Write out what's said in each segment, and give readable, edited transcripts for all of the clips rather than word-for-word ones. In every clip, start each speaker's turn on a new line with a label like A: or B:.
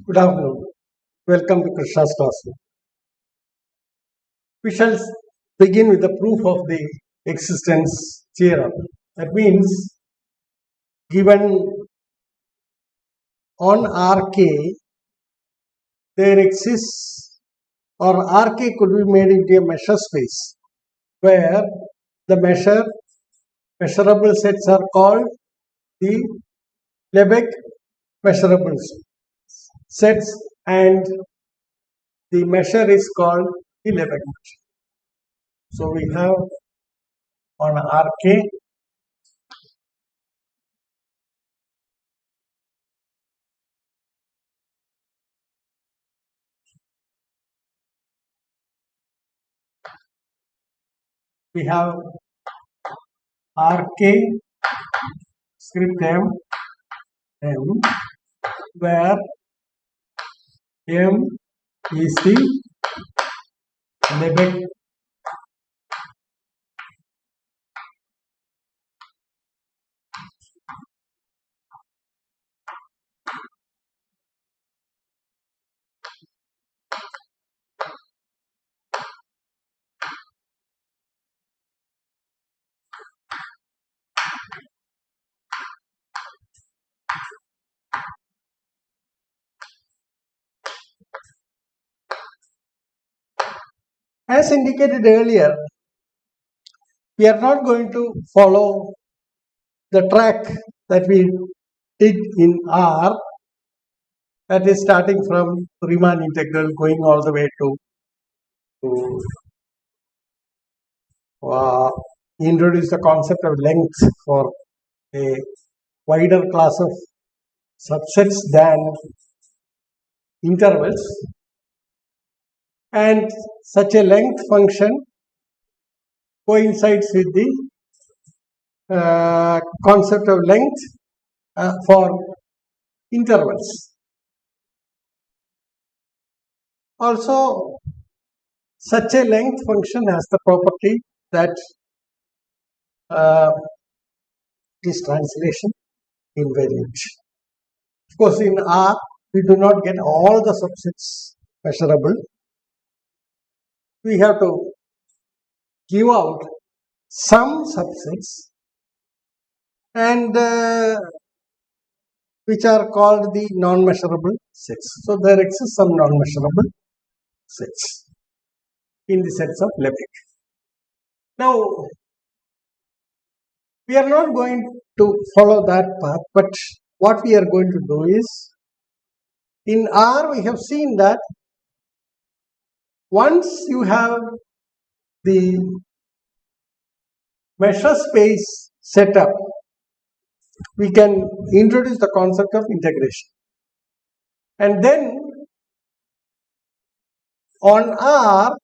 A: Good afternoon. Welcome to Krishna's classroom. We shall begin with the proof of the existence theorem. That means, given on Rk, there exists, or Rk could be made into a measure space, where the measurable sets are called the Lebesgue measurable sets, and the measure is called the Lebesgue measure. So we have on Rk we have Rk script m, where m is the Lebesgue As indicated earlier, we are not going to follow the track that we did in R, that is starting from Riemann integral going all the way to introduce the concept of length for a wider class of subsets than intervals, and such a length function coincides with the concept of length for intervals. Also, such a length function has the property that is translation invariant. Of course, in R, we do not get all the subsets measurable. We have to give out some subsets, and which are called the non-measurable sets. So there exists some non-measurable sets in the sets of Lebesgue. Now, we are not going to follow that path, but what we are going to do is, in R we have seen that once you have the measure space set up, we can introduce the concept of integration. And then on R,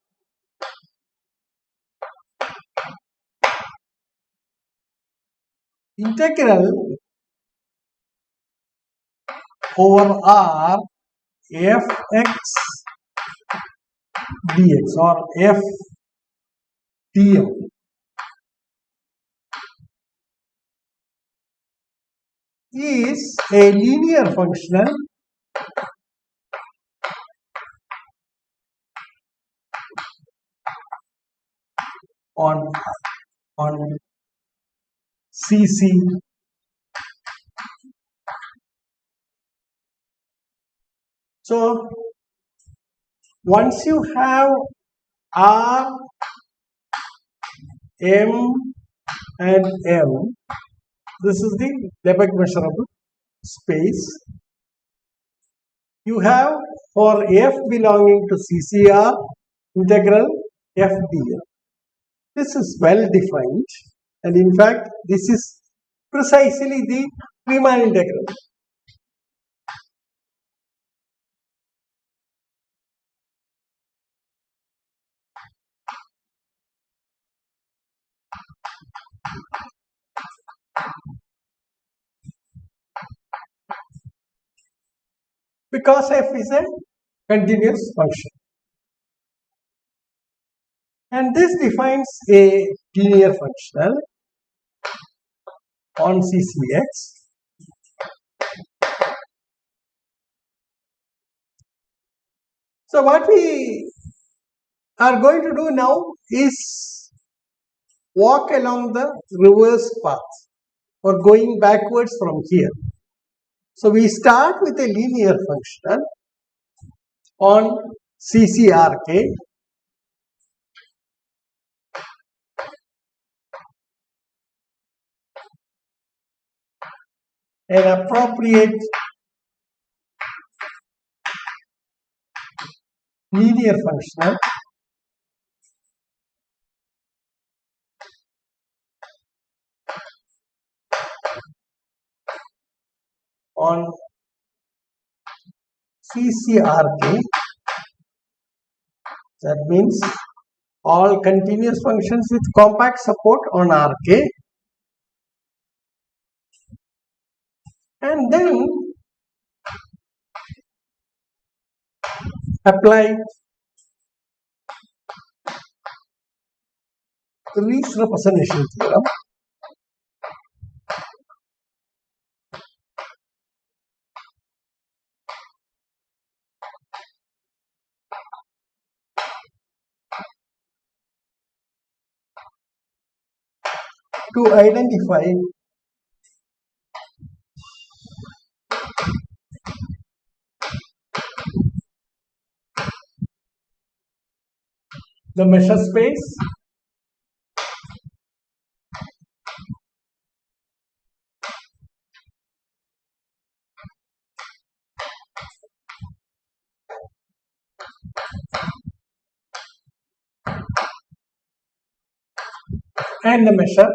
A: integral over R fx dx or f dm is a linear functional on CC So once you have R, M and M, this is the Lebesgue measurable space. You have for f belonging to CCR integral f dl. This is well defined, and in fact this is precisely the Riemann integral. Because f is a continuous function. And this defines a linear functional on CCX So what we are going to do now is walk along the reverse path or going backwards from here. So we start with a linear function on CCRK. An appropriate linear function on CCRK. That means all continuous functions with compact support on RK, and then apply Rees representation theorem. To identify the measure space and the measure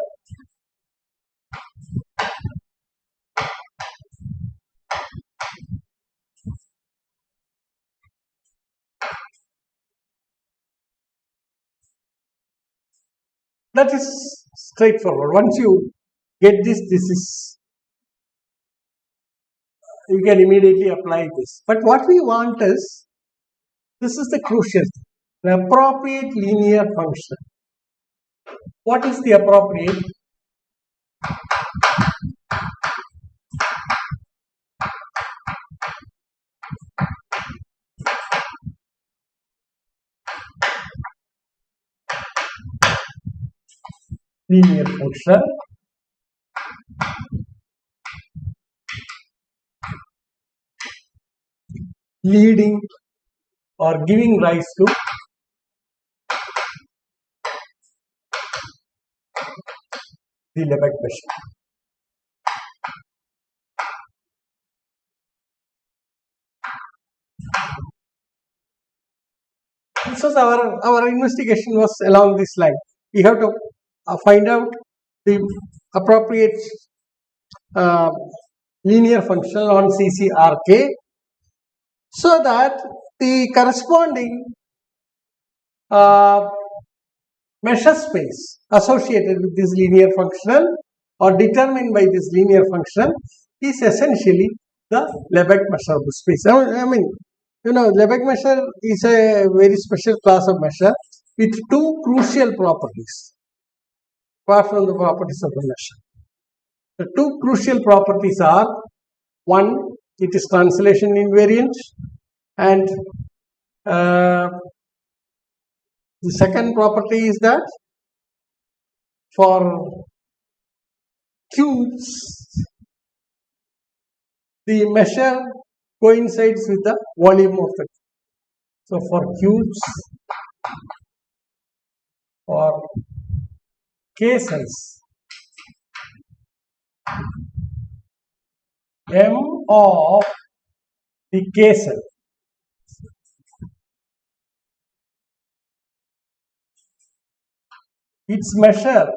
A: that is straightforward. Once you get this, you can immediately apply this. But what we want is, this is the crucial thing, the appropriate linear function. What is the appropriate? Linear function leading or giving rise to the Lebesgue measure. This was our investigation was along this line. We have to find out the appropriate linear function on CCRK so that the corresponding measure space associated with this linear function or determined by this linear function is essentially the Lebesgue measurable space. I mean, Lebesgue measure is a very special class of measure with two crucial properties apart from the properties of the measure. The two crucial properties are, one, it is translation invariant, and the second property is that for cubes, the measure coincides with the volume of it. So for cubes, for K cells, M of the K cell its measure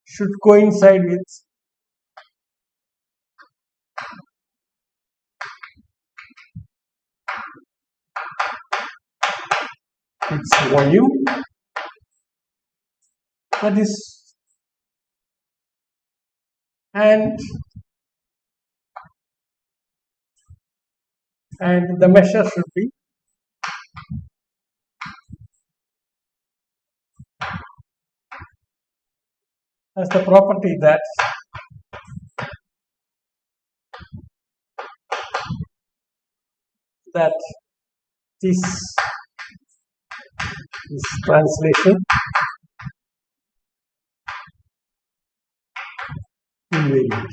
A: should coincide with its volume, that is, and the measure should be as the property that that this is translation invariant.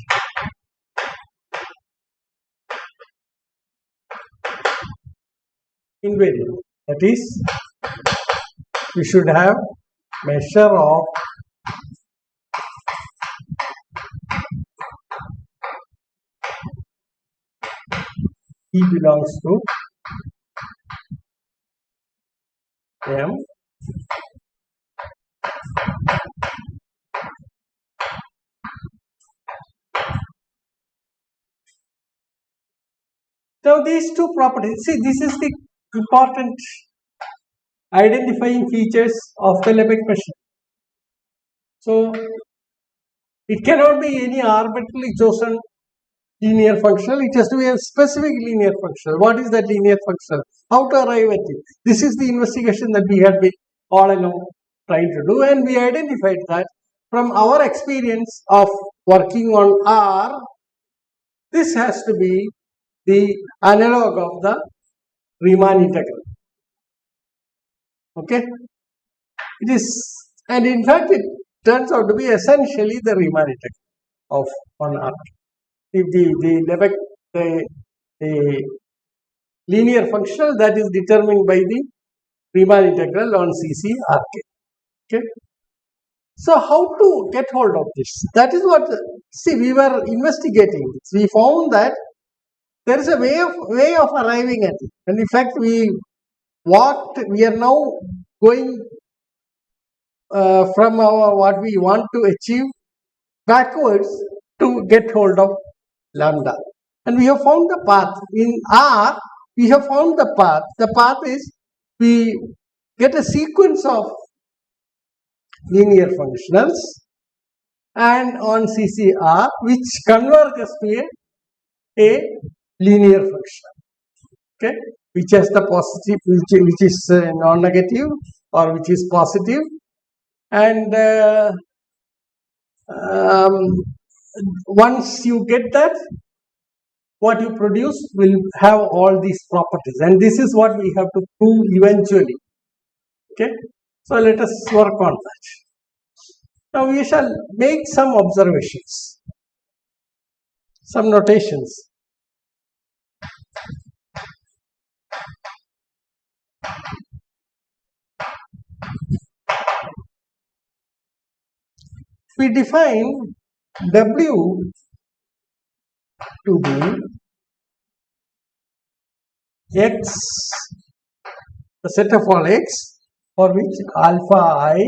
A: Invariant. That is, we should have measure of E belongs to M Now these two properties, see, this is the important identifying features of the Lebesgue machine. So it cannot be any arbitrarily chosen linear functional, it has to be a specific linear functional. What is that linear functional? How to arrive at it? This is the investigation that we had been all along trying to do, and we identified that from our experience of working on R, this has to be the analog of the Riemann integral. Okay? It is, and in fact it turns out to be essentially the Riemann integral of on R. The linear functional that is determined by the Riemann integral on CC RK. Okay. So how to get hold of this? That is what, see, we were investigating this. We found that there is a way of arriving at it. And in fact, we are now going from what we want to achieve backwards to get hold of lambda. And we have found the path. In R, we have found the path. The path is we get a sequence of linear functionals and on CCR which converges to a linear function. Okay, which has the positive, which is non-negative or which is positive, and once you get that, what you produce will have all these properties, and this is what we have to prove eventually. Okay, so let us work on that. Now we shall make some observations, some notations. We define W to be X, the set of all X for which alpha I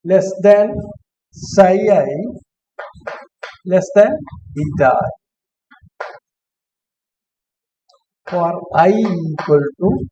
A: less than psi I less than beta I, for I equal to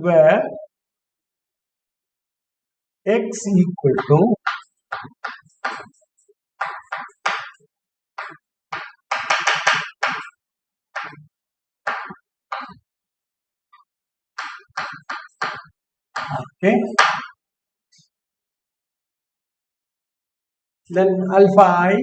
A: where X equal to okay, then alpha I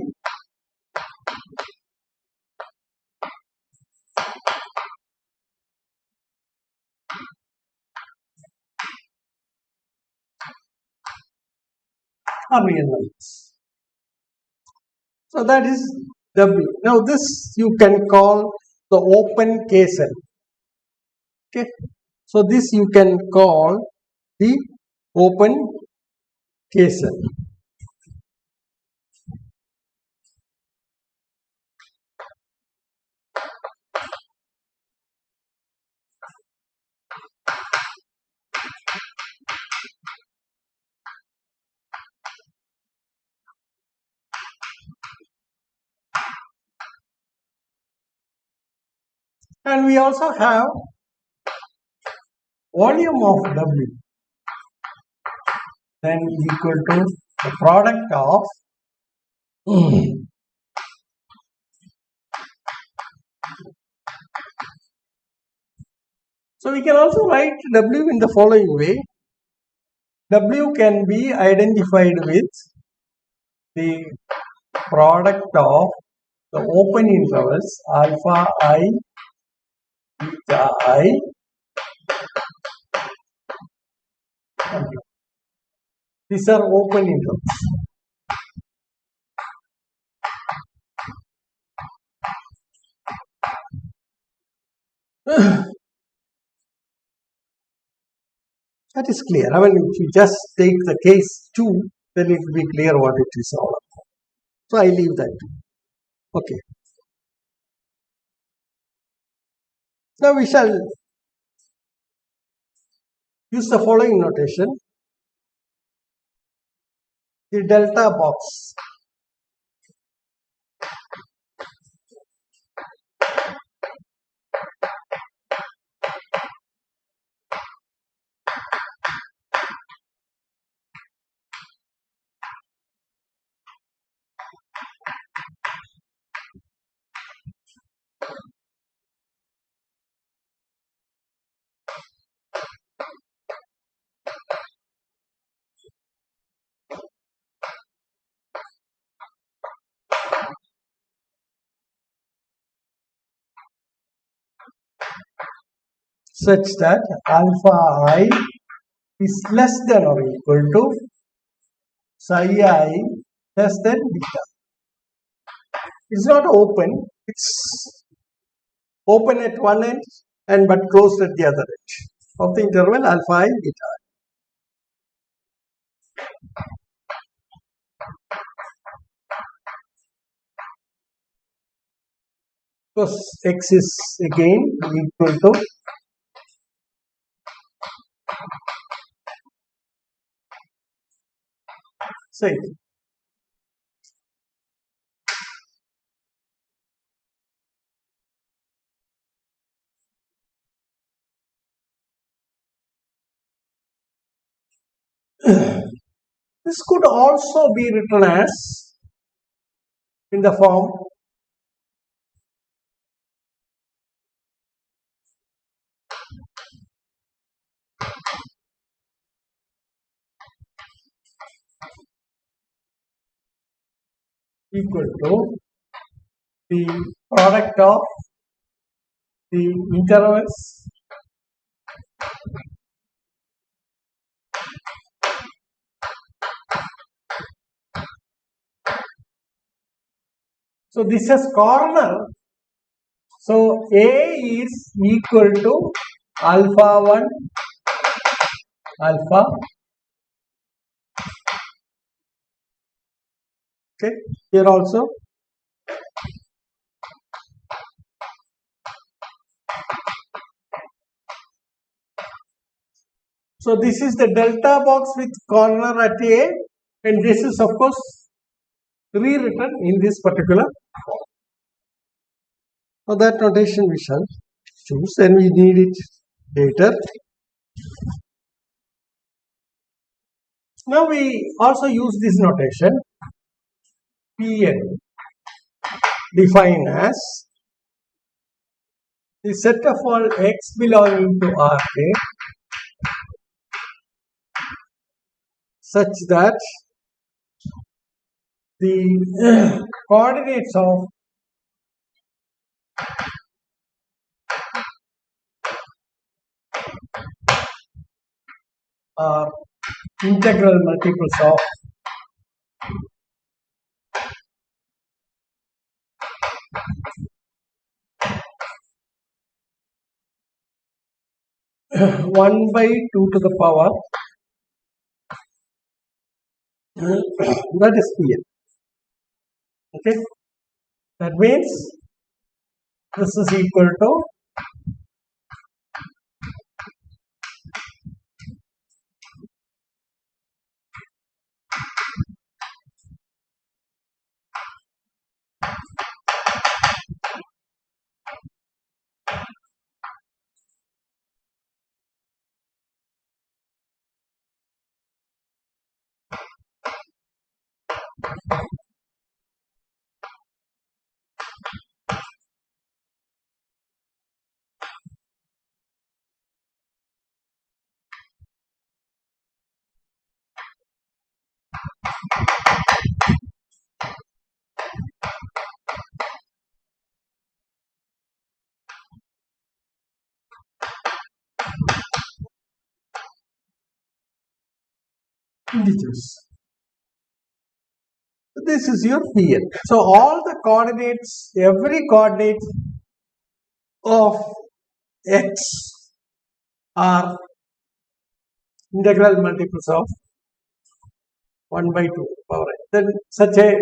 A: are real numbers. So that is W. Now this you can call the open K-cell. Okay. So this you can call the open K-cell. And we also have volume of W then is equal to the product of So we can also write W in the following way. W can be identified with the product of the open intervals alpha I, beta I, and these are open intervals. That is clear. I mean, if you just take the case 2, then it will be clear what it is all about. So I leave that. Okay. Now we shall use the following notation. The delta box such that alpha I is less than or equal to psi I less than beta. It's not open, it's open at one end and but closed at the other edge of the interval alpha I beta I. Because x is again equal to say this could also be written as in the form equal to the product of the intervals so this is corner. So A is equal to alpha 1 alpha. Okay, here also so this is the delta box with corner at A, and this is of course rewritten in this particular form. So that notation we shall choose and we need it later. Now we also use this notation Pn defined as the set of all x belonging to Rk such that the coordinates of are integral multiples of one by 2 to the power that is Pn. Okay, that means this is equal to integers. This is your PN. So all the coordinates, every coordinate of x are integral multiples of 1 by 2 power n. Then such a,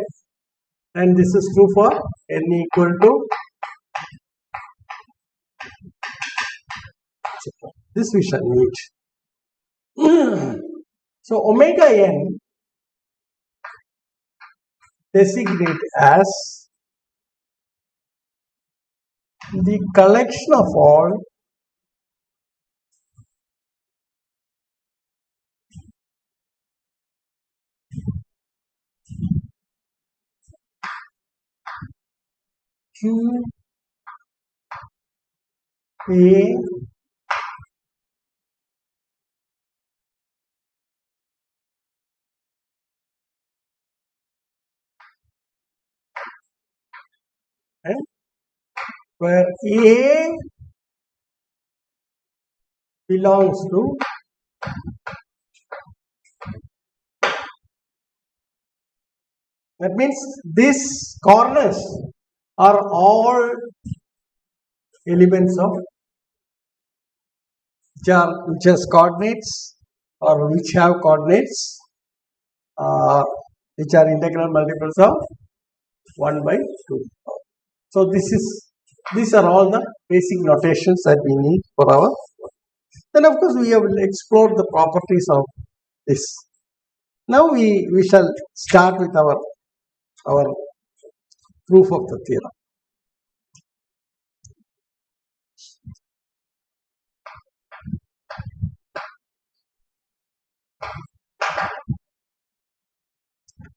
A: and this is true for n equal to, this we shall need. So omega n designate as the collection of all Q A and where A belongs to that means these corners are all elements of which has coordinates or which have coordinates which are integral multiples of 1 by 2. So these are all the basic notations that we need for our. Then of course we have explored the properties of this. Now we shall start with our proof of the theorem.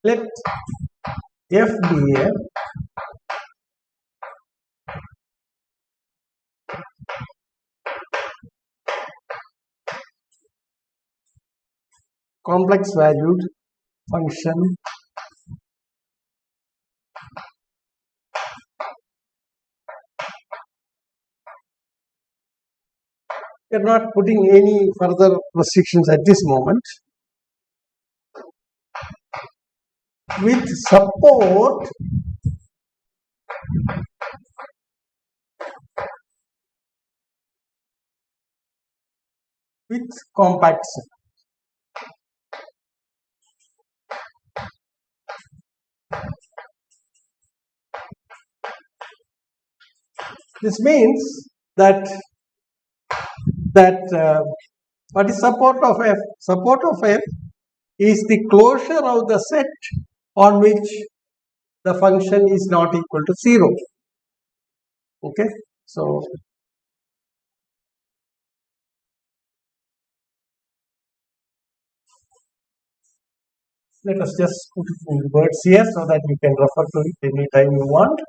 A: Let F be a complex valued function we are not putting any further restrictions at this moment with support with compact set. This means that what is support of F? Support of F is the closure of the set on which the function is not equal to 0. Okay, so let us just put it in words here so that you can refer to it anytime you want.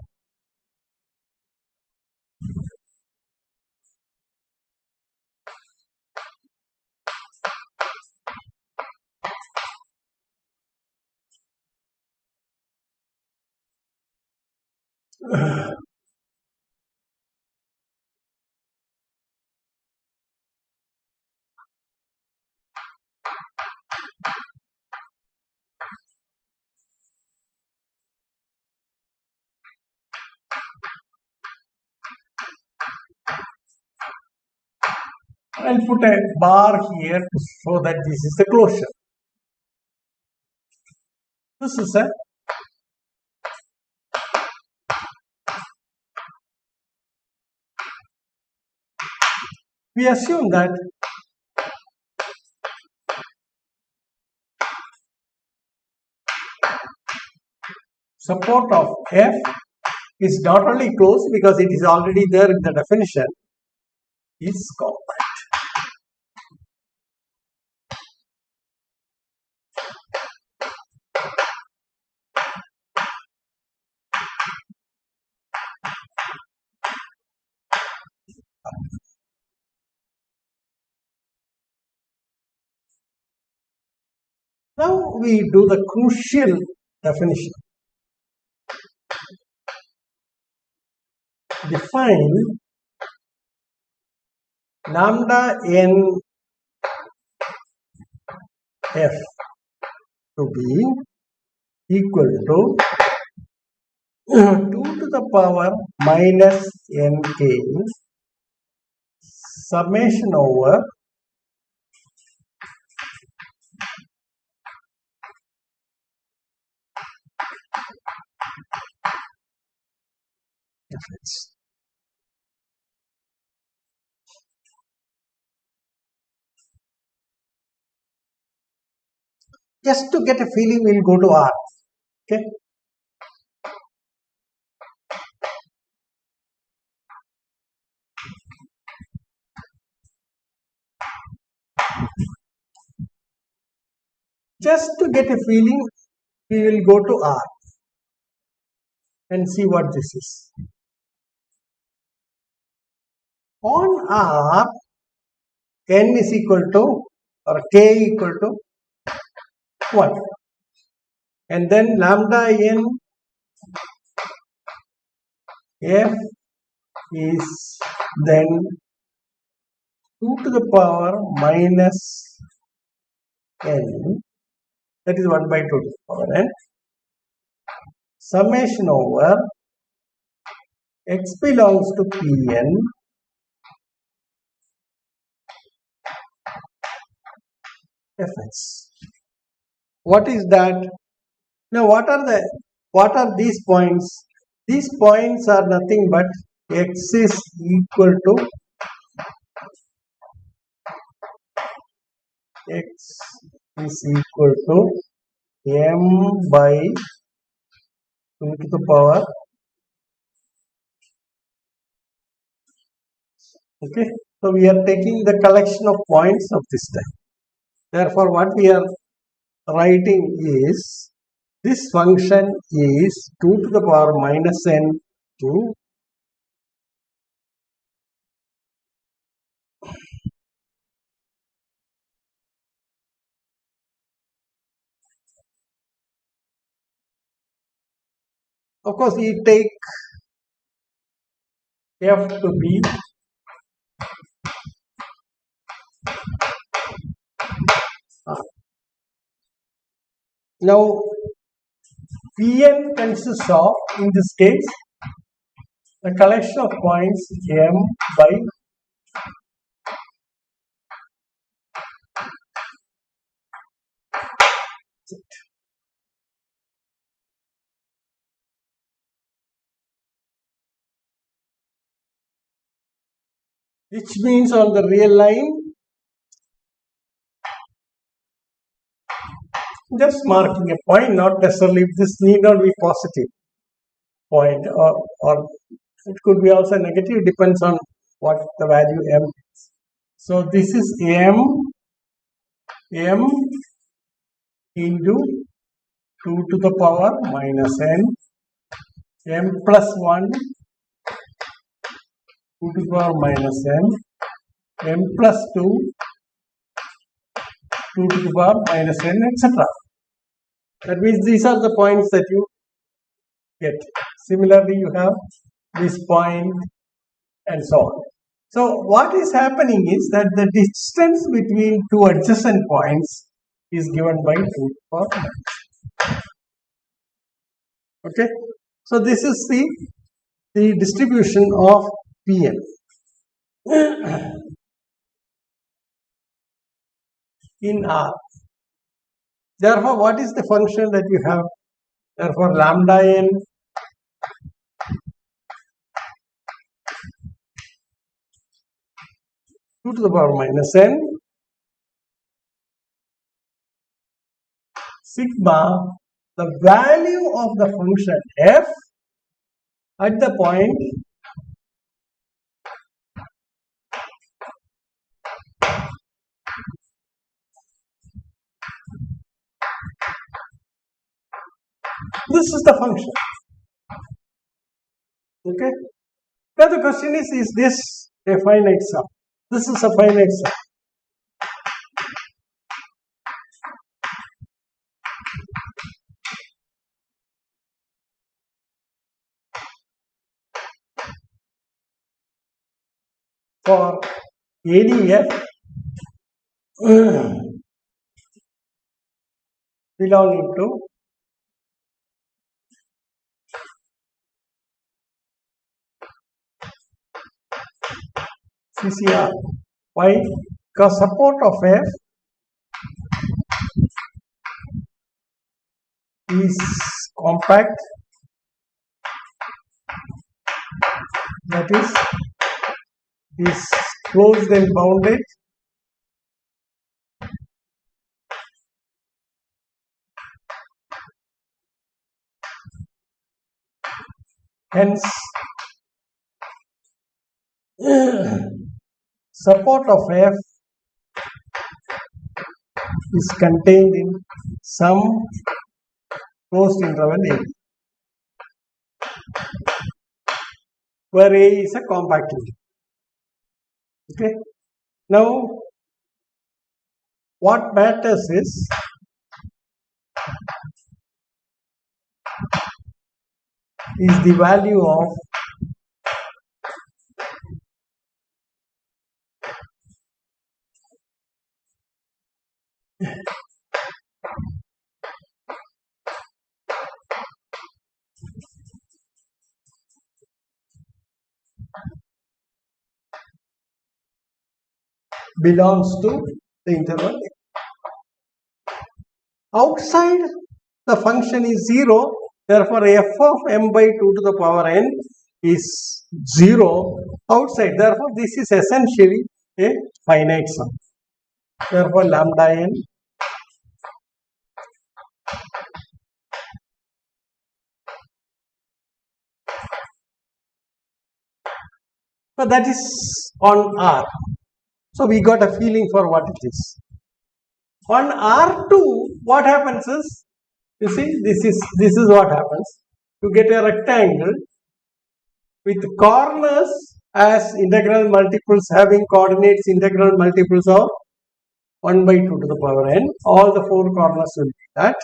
A: I'll put a bar here to show that this is the closure. This is a we assume that support of F is not only closed because it is already there in the definition, is compact. Now we do the crucial definition. Define lambda n f to be equal to 2 to the power minus nk summation over fx. Just to get a feeling, we'll go to R. Okay. Just to get a feeling, we will go to R and see what this is. On R, n is equal to or k equal to 1. And then lambda n f is then 2 to the power minus n, that is 1 by 2 to the power n, summation over x belongs to Pn fx. What is that? Now what are these points? These points are nothing but x is equal to m by 2 to the power. Okay, so we are taking the collection of points of this type. Therefore, what we are writing is this function is 2 to the power minus n to of course we take f to be now Pn consists of, in this case, the collection of points m by z. Which means on the real line, just marking a point, not necessarily, this need not be positive point, or it could be also negative, depends on what the value m is. So this is m into 2 to the power minus n, m plus 1, 2 to the power minus m plus 2, 2 to the power minus n, etc. That means these are the points that you get. Similarly, you have this point and so on. So what is happening is that the distance between two adjacent points is given by 2 to the power minus. Okay. So this is the distribution of Pn. In R. Therefore, what is the function that you have? Therefore, lambda n two to the power minus n sigma, the value of the function f at the point this is the function. Okay. Now the question is this a finite sum? This is a finite sum. for any f belonging to CCR. Why? Because support of f is compact, that is closed and bounded, hence support of f is contained in some closed interval A, where A is a compact interval. Okay. Now, what matters is the value of belongs to the interval A. Outside the function is 0, therefore f of m by 2 to the power n is 0 outside. Therefore, this is essentially a finite sum. Therefore, lambda n but that is on R. So we got a feeling for what it is. On R2, what happens is, you see, this is what happens. You get a rectangle with corners as integral multiples having coordinates integral multiples of 1 by 2 to the power n. All the four corners will be that.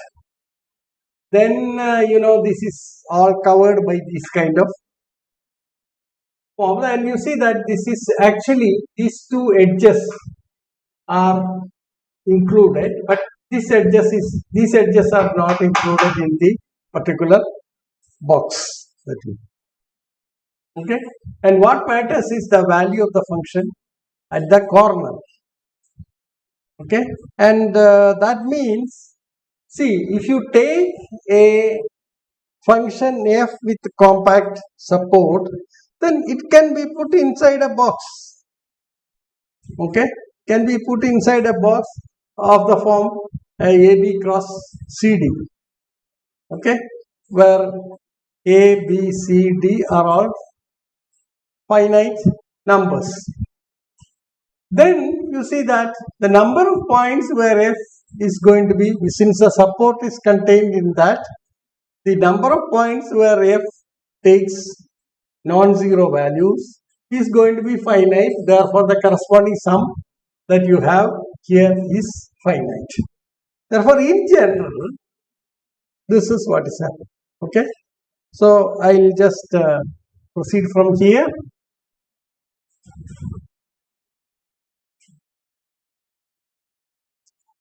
A: Then, this is all covered by this kind of form, and you see that this is actually, these two edges are included, but these edges are not included in the particular box. Okay, and what matters is the value of the function at the corner. Okay, and that means, see, if you take a function f with compact support, then it can be put inside a box. Okay, can be put inside a box of the form AB cross CD. Okay, where A, B, C, D are all finite numbers. Then you see that the number of points where f is going to be, since the support is contained in that, the number of points where f takes non-zero values is going to be finite. Therefore, the corresponding sum that you have here is finite. Therefore, in general, this is what is happening. Okay, so I will just proceed from here.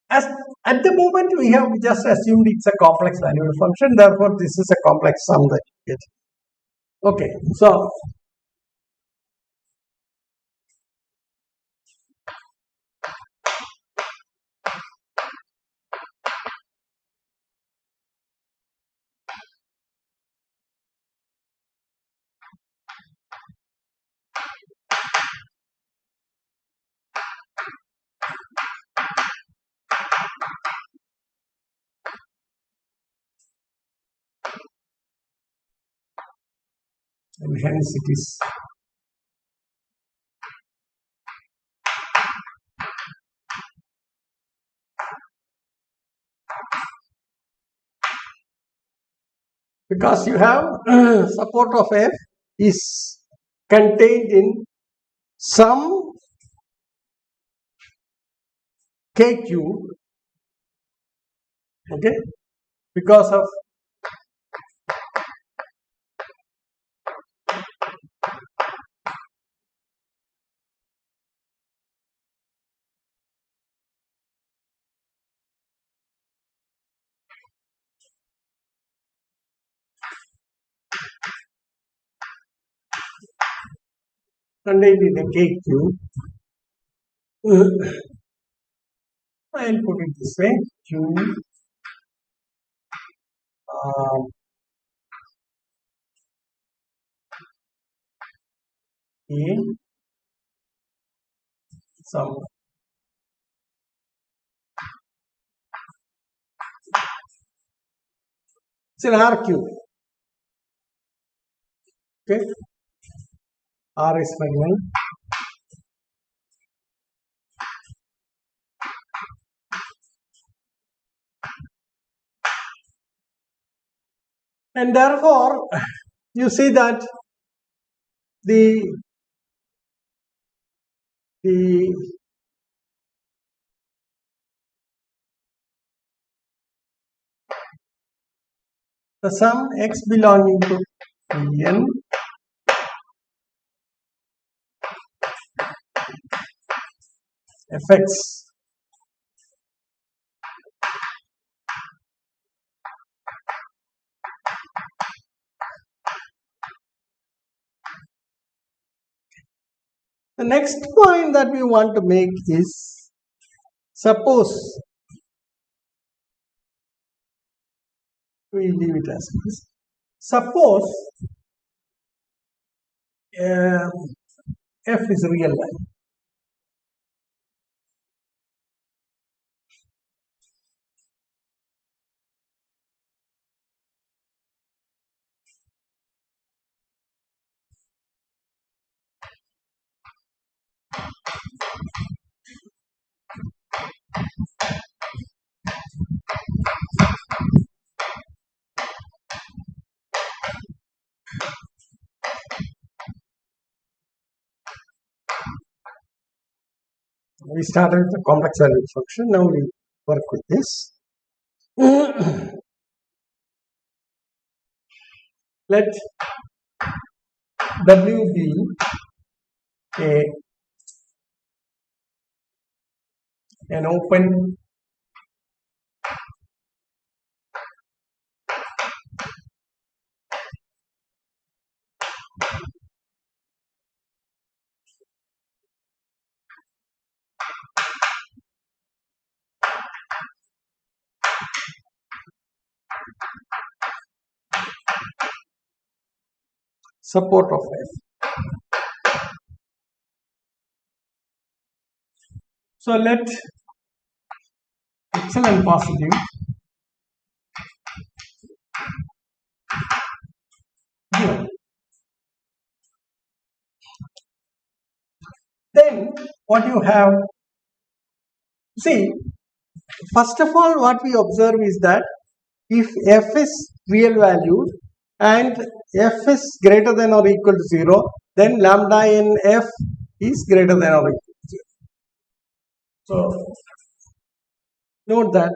A: As at the moment, we have just assumed it's a complex valued function. Therefore, this is a complex sum that you get. Okay, so and hence it is because you have support of f is contained in some k cube. Okay, because of contained in a K cube. I'll put it this way: Q A some it's an R cube. Okay, R is final. And therefore, you see that the sum x belonging to Pn fx the next point that we want to make is, suppose we leave it as this. Suppose f is real line. We started with the complex value function. Now we work with this. Let W be an open support of f. So let epsilon positive here. Then what you have, see, first of all what we observe is that if f is real valued and f is greater than or equal to 0, then lambda in f is greater than or equal to 0. So note that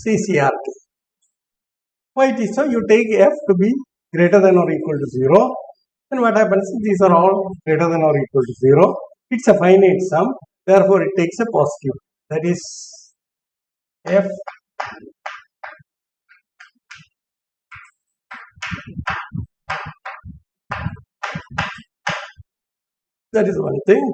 A: CCRT. Why it is so? You take f to be greater than or equal to 0, and what happens? These are all greater than or equal to 0. It's a finite sum, therefore it takes a positive. That is f that is one thing.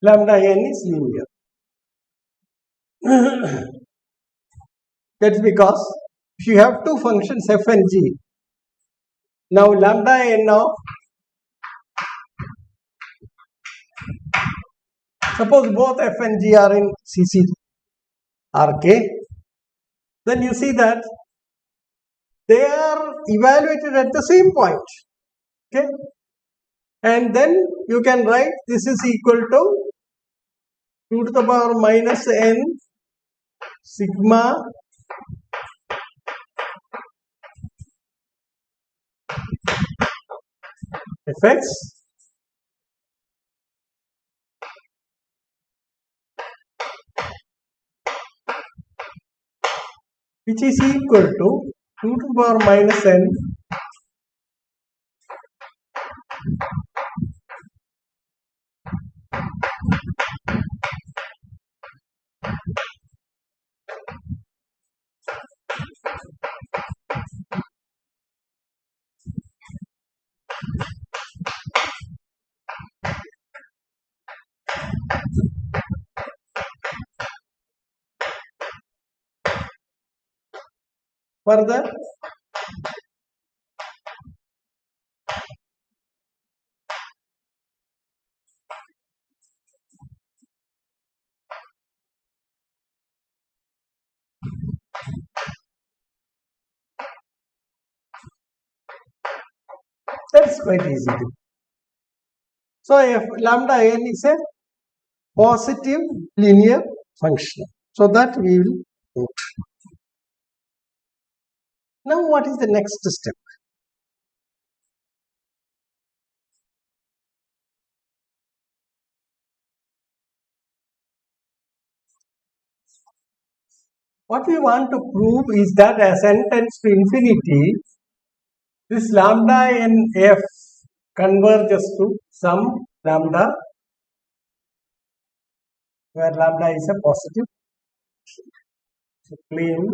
A: Lambda n is linear. That's because if you have two functions f and g, now lambda n of, suppose both f and g are in CC Rk, then you see that they are evaluated at the same point. Okay, and then you can write this is equal to 2 to the power minus n sigma fx which is equal to 2 to the power minus n further. That's quite easy to do. So if lambda n is a positive linear function, so that we will do. Now what is the next step? What we want to prove is that as n tends to infinity, this lambda n f converges to some lambda where lambda is a positive. So claim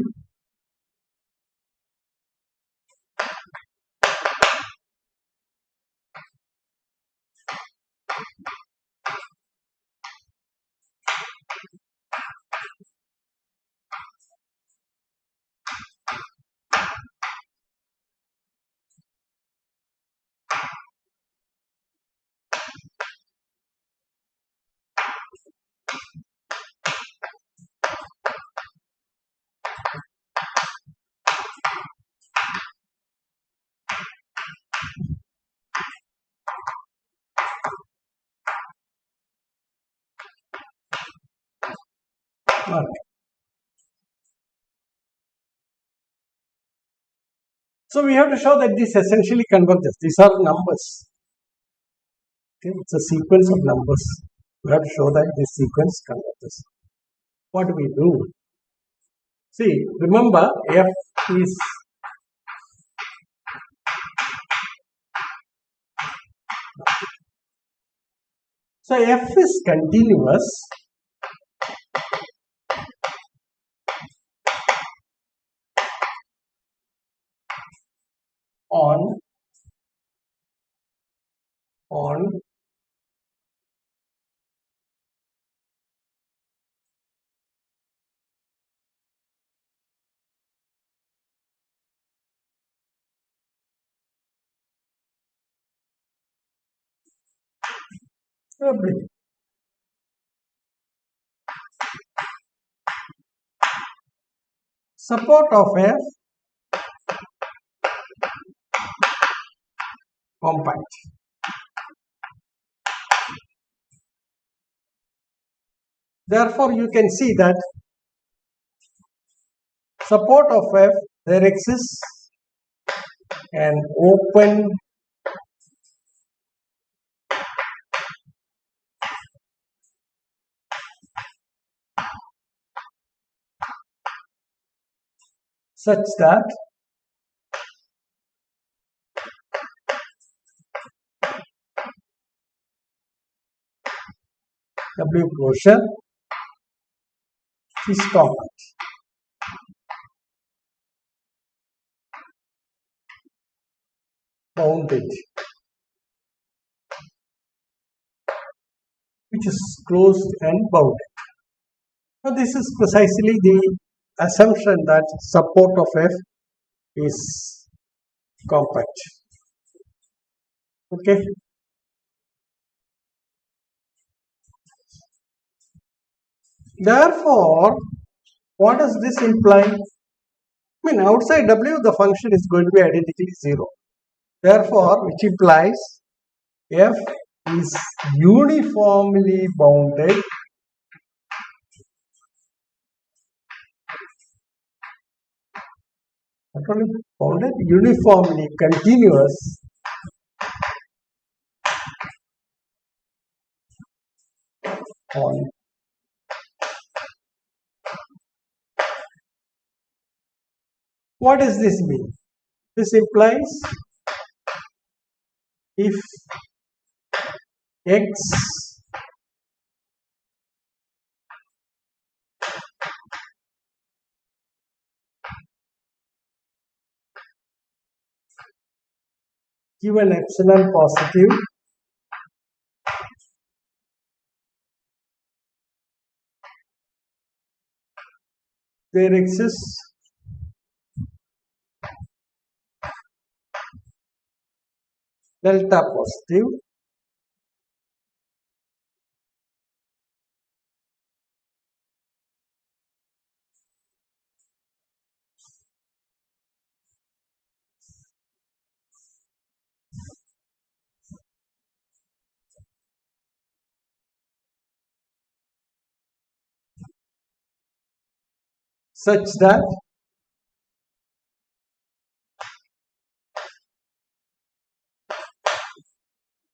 A: okay. So we have to show that this essentially converges. These are numbers. Okay, it's a sequence of numbers. We have to show that this sequence converges. What do we do? See, remember f is so f is continuous on everything. Support of f compact. Therefore, you can see that support of f, there exists an open such that W closure is compact. Bounded, which is closed and bounded. Now this is precisely the assumption that support of f is compact. Okay. Therefore, What does this imply? I mean, outside W, the function is going to be identically 0. Therefore, which implies f is uniformly bounded not only bounded, uniformly continuous on what does this mean? This implies if x given epsilon positive, there exists delta positive such that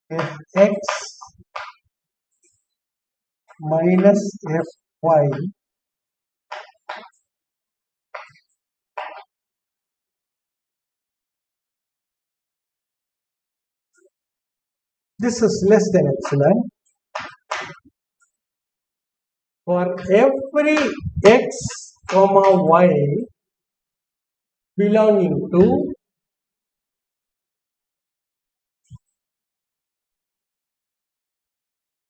A: if x minus fy this is less than epsilon for every x comma y belonging to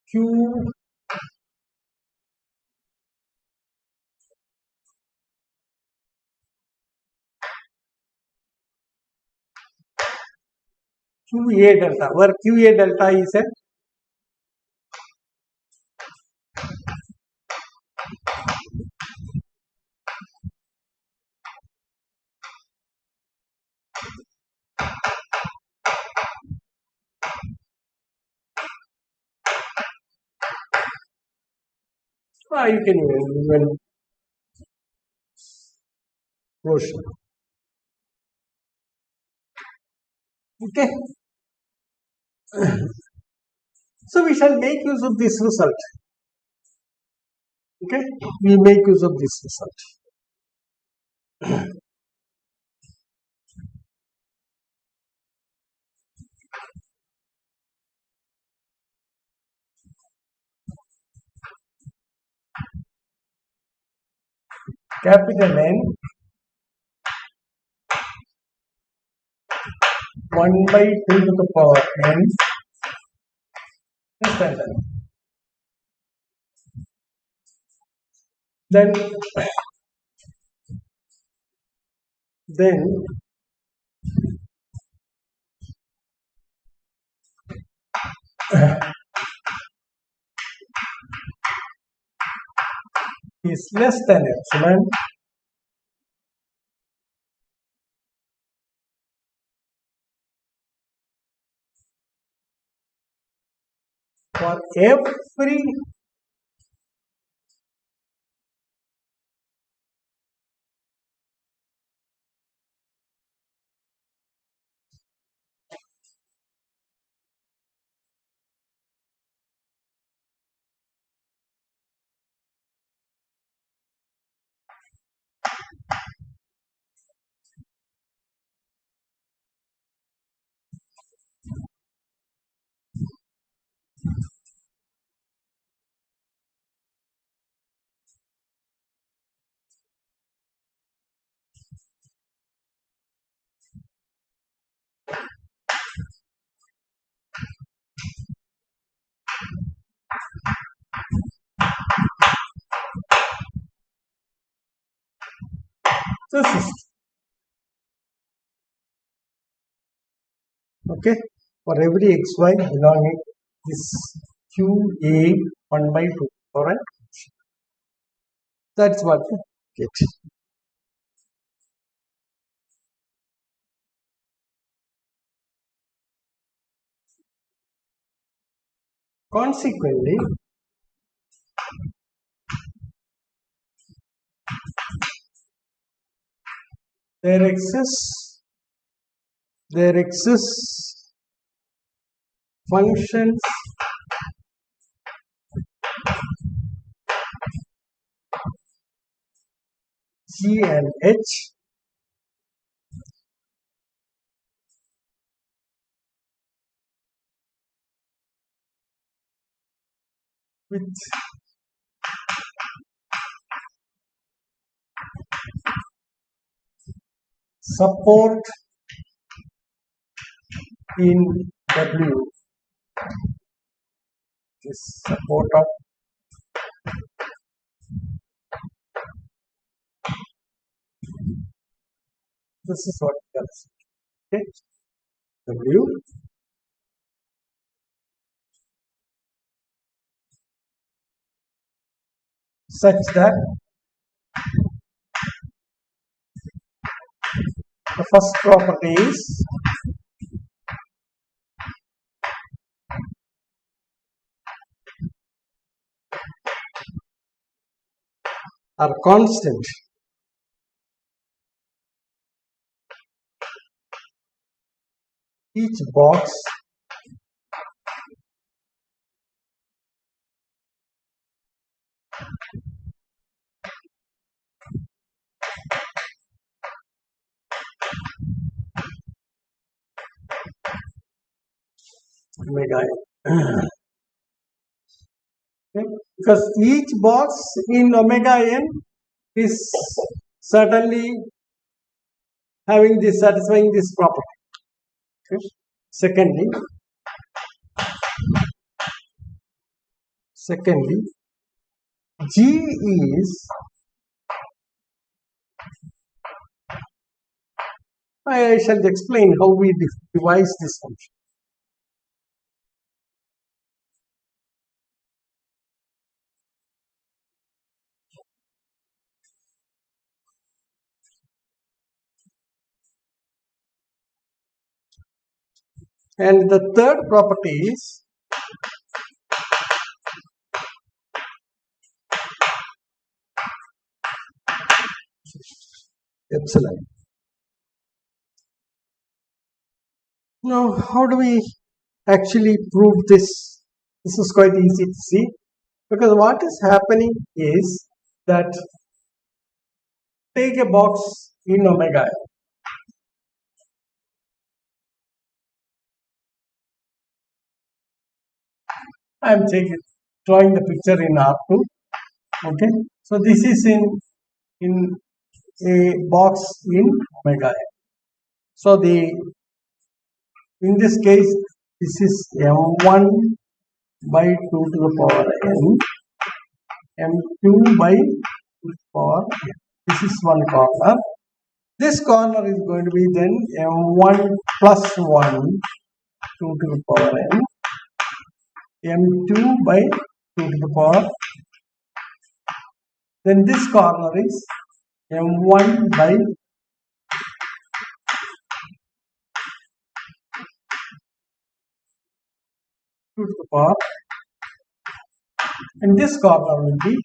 A: q qa delta, where qa delta is a you can even quotient. Okay. So we shall make use of this result. Okay, we make use of this result. Capital N 1 by 2 to the power n is that. Then is less than epsilon for every this is okay for every xy belonging this qa 1 by 2. All right, that's what. Calicut. Consequently, there exists functions G and H with support in W. This support of this is what we are saying. Okay, W such that the first property is are constant. Each box omega n. Okay? Because each box in omega n is certainly having this satisfying this property. Okay? Secondly, G is I shall explain how we devise this function. And the third property is epsilon. Now, how do we actually prove this? This is quite easy to see, because what is happening is that take a box in omega n. I am drawing the picture in R2. Okay, so this is in a box in omega n. So in this case, this is m1 by 2 to the power n, m2 by 2 to the power n. This is one corner. This corner is going to be then m1 plus 1 2 to the power n, m2 by 2 to the power. Then this corner is m1 by 2 to the power, and this corner will be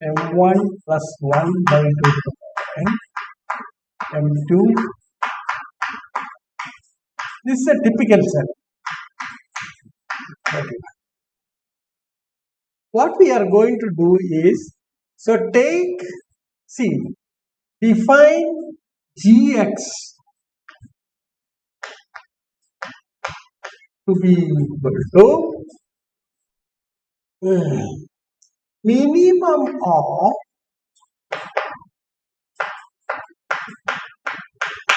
A: m1 plus 1 by 2 to the power n, m2. This is a typical cell. Okay. What we are going to do is, so define Gx to be equal to minimum of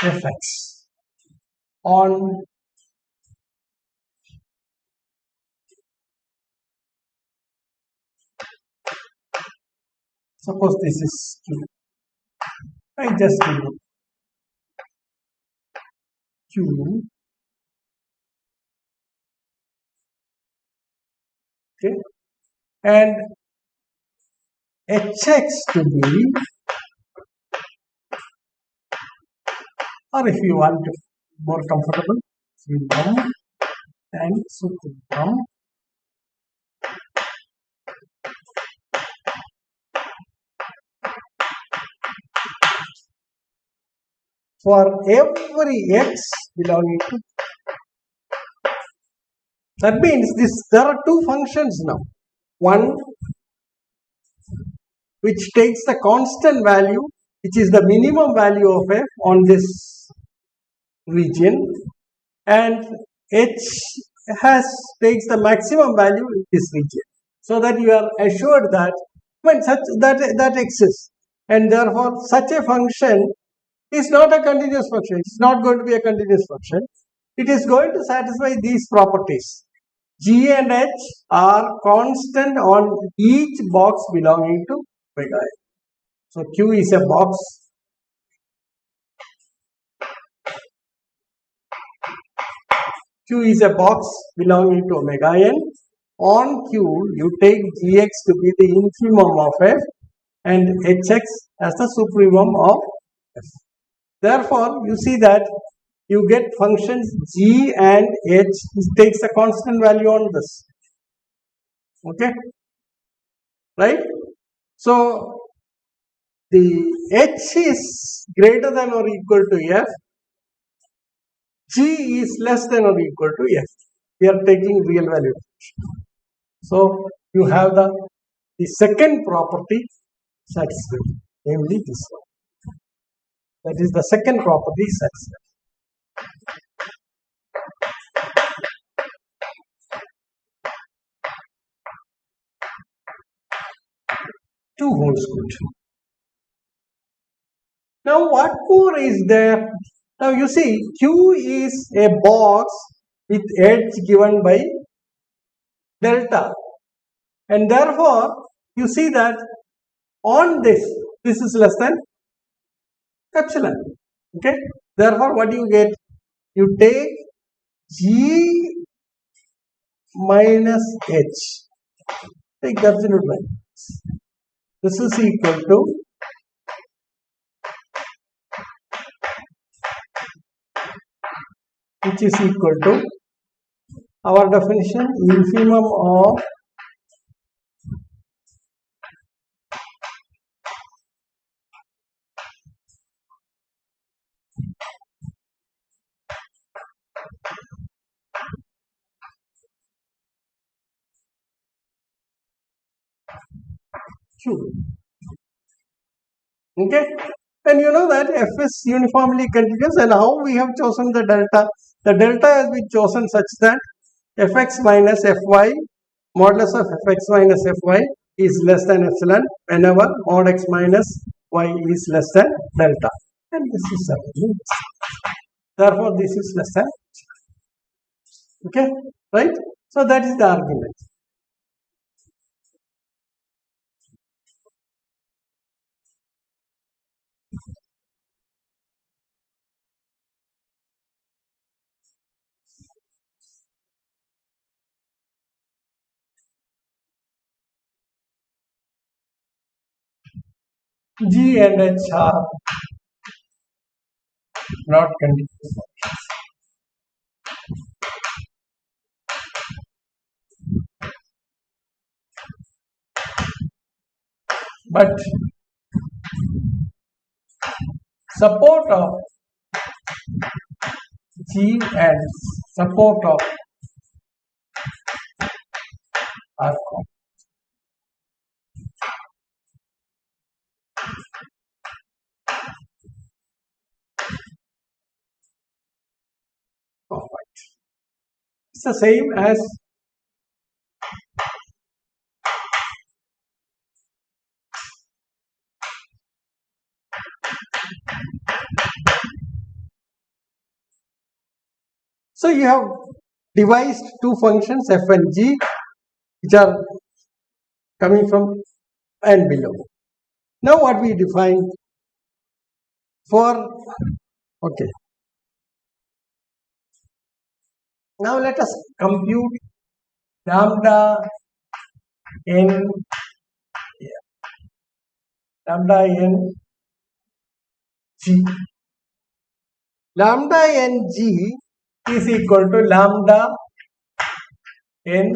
A: fx on suppose this is Q. I just do Q. Okay, and Hx to be or if you want to more comfortable, supremum and supremum for every x belonging to. That means there are two functions now. One which takes the constant value, which is the minimum value of f on this region, and h takes the maximum value in this region, so that you are assured that when that exists, and therefore such a function is not a continuous function. It's not going to be a continuous function. It is going to satisfy these properties. G and H are constant on each box belonging to omega n. So Q is a box. Q is a box belonging to omega n. On Q, you take Gx to be the infimum of f and Hx as the supremum of f. Therefore, you see that you get functions g and h, which takes a constant value on this. Okay? Right? So, the h is greater than or equal to f, g is less than or equal to f. We are taking real value. So, you have the second property satisfied, namely this one. That is the second property satisfied. Two holds good. Now, what more is there? Now, you see, Q is a box with edge given by delta, and therefore, you see that on this is less than epsilon. Okay, therefore, what do you get? You take G minus H, take the absolute value. This is equal to which is equal to our definition infimum of Q. Okay, and you know that f is uniformly continuous, and how we have chosen the delta? The delta has been chosen such that fx minus fy, modulus of fx minus fy is less than epsilon whenever mod x minus y is less than delta, and this is certainly less. Therefore, this is less than. Okay, right? So that is the argument. G and H are not continuous. But support of G and support of are common. It's the same as so you have devised two functions f and g which are coming from and below. Now what we define for okay. Now let us compute lambda n g. lambda ng is equal to lambda ng.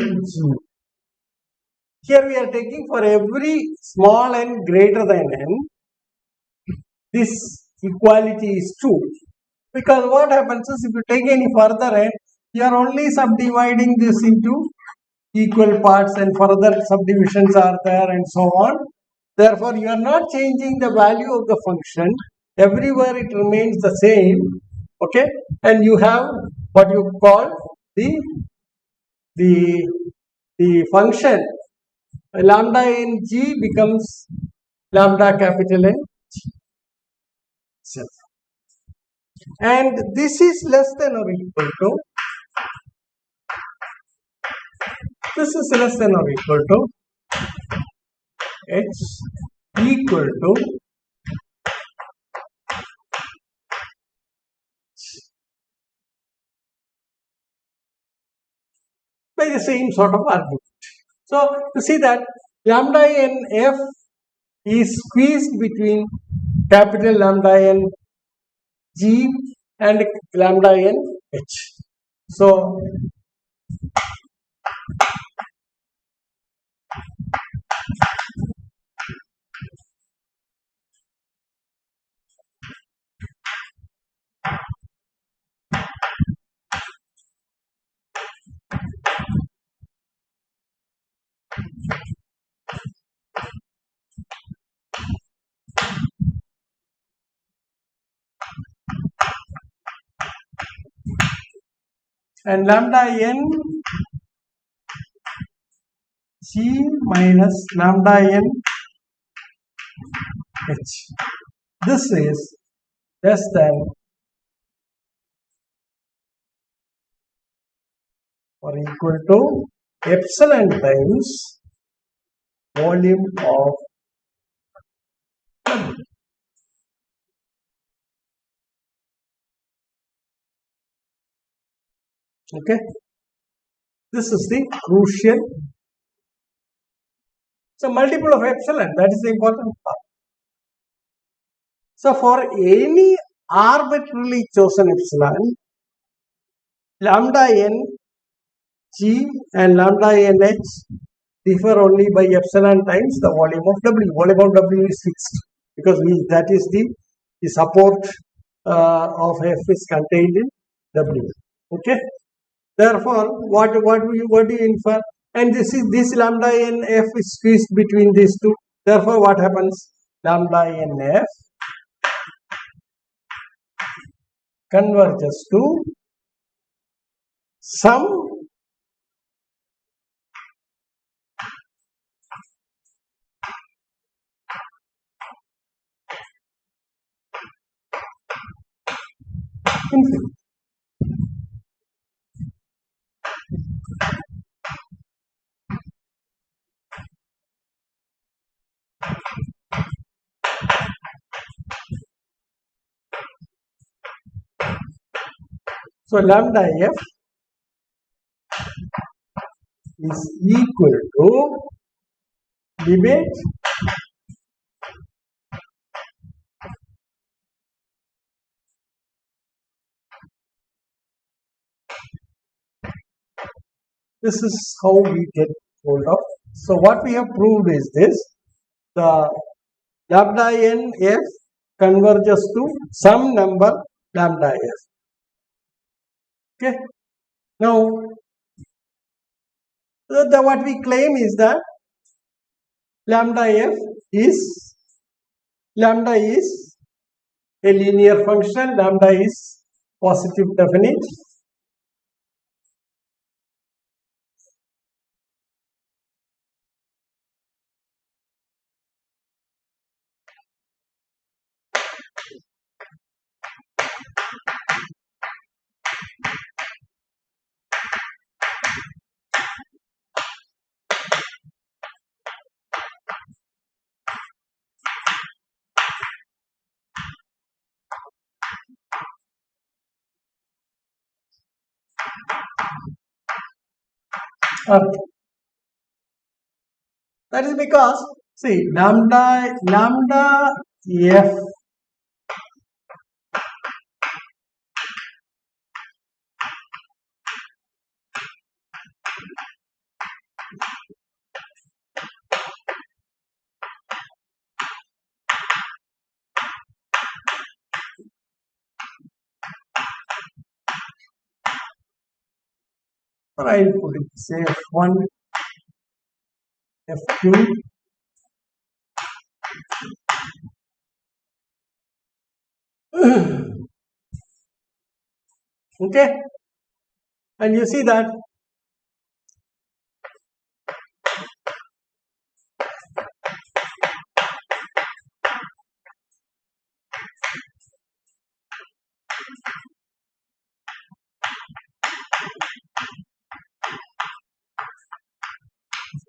A: Here we are taking for every small n greater than n, this equality is true. Because what happens is, if you take any further n, you are only subdividing this into equal parts and further subdivisions are there and so on. Therefore, you are not changing the value of the function. Everywhere it remains the same. Okay, and you have what you call the function lambda in g becomes lambda capital N itself. And this is less than or equal to, this is less than or equal to h equal to by the same sort of argument. So you see that lambda n f is squeezed between capital lambda n g and lambda n h. So and lambda n g minus lambda n h. This is less than or equal to epsilon times volume of okay. This is the crucial. So multiple of epsilon, that is the important part. So for any arbitrarily chosen epsilon, lambda n g and lambda n h differ only by epsilon times the volume of W. Volume of W is fixed because that is the support of F is contained in W. Okay. Therefore, what do you infer? And this lambda n f is squeezed between these two. Therefore, what happens? Lambda n f converges to some infinity. So lambda f is equal to limit this is how we get hold of. So what we have proved is this: the lambda n f converges to some number lambda f. Okay. Now, what we claim is that lambda f is a linear function. Lambda is positive definite. That is because, see, lambda f or I will put it say F1, F2, okay, and you see that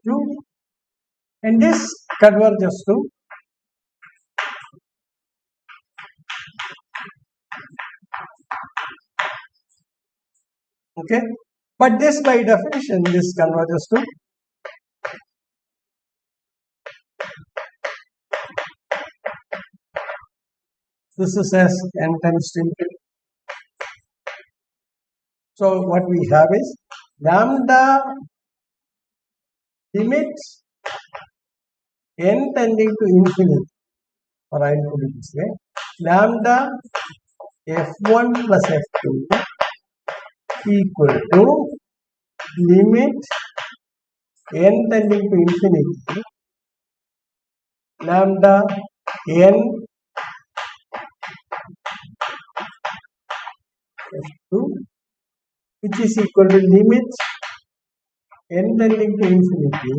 A: two, and this converges to okay, but this by definition this converges to this is as n tends to infinity. So what we have is lambda limits n tending to infinity, or I will put it this way, lambda f1 plus f2 equal to limit n tending to infinity lambda n f2, which is equal to limit n tending to infinity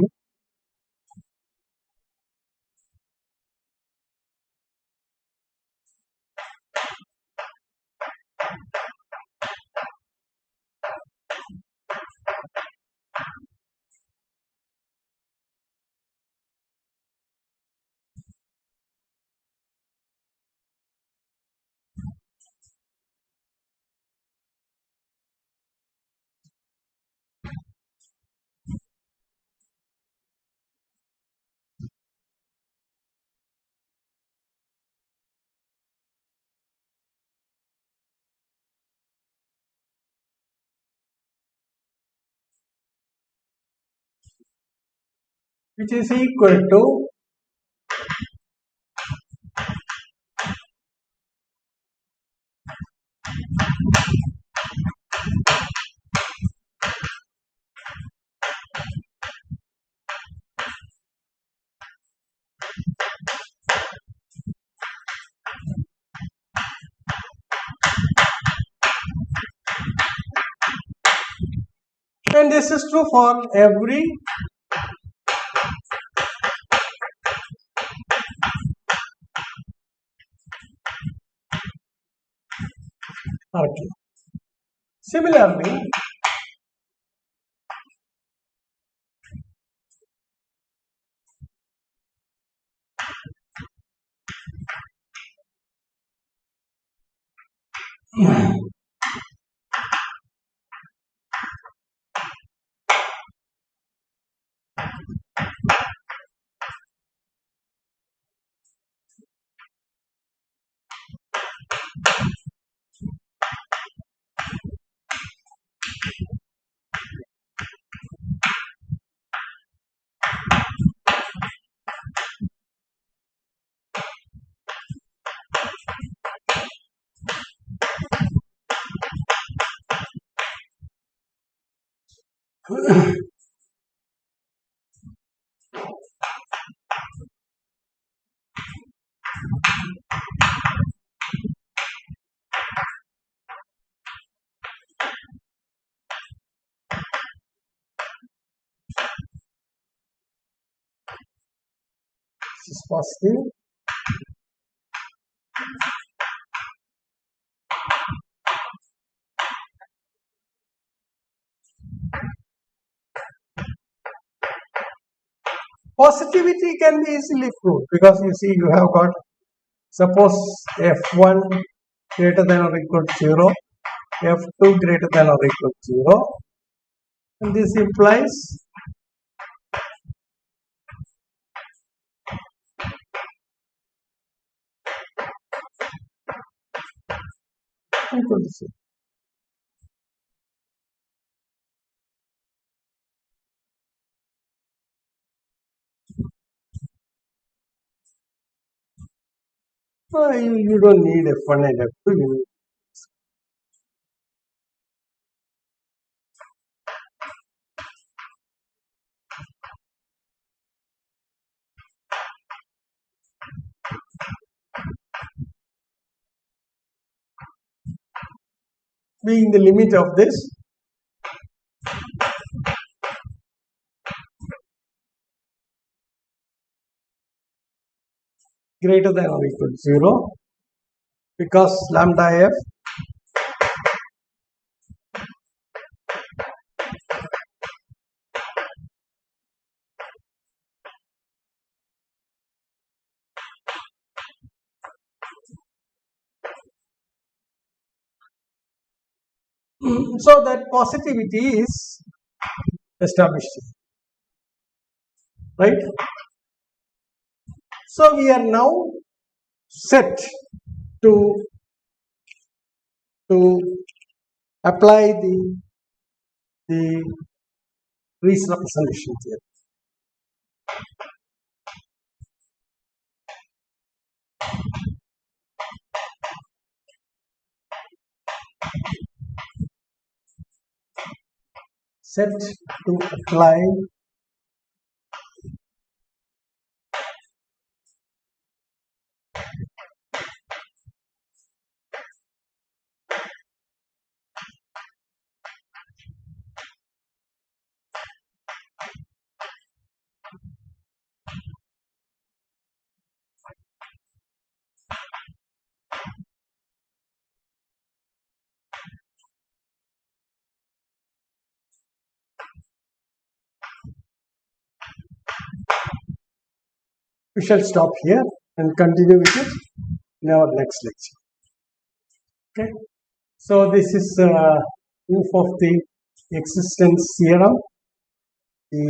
A: which is equal to and this is true for every arcade. Similarly, this is positive, positivity can be easily proved because you see you have got suppose f1 greater than or equal to 0, f2 greater than or equal to 0, and this implies equal to 0. You don't need f1 and f2. being the limit of this greater than or equal to 0, because lambda f so that positivity is established, right? So we are now set to apply the Rees representation theorem. Set to apply we shall stop here and continue with it in our next lecture. Okay, so this is proof of the existence theorem. The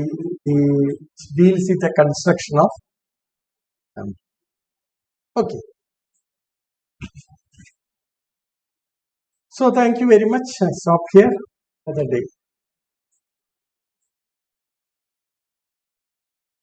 A: deals with the construction of okay. So thank you very much. I stop here for the day.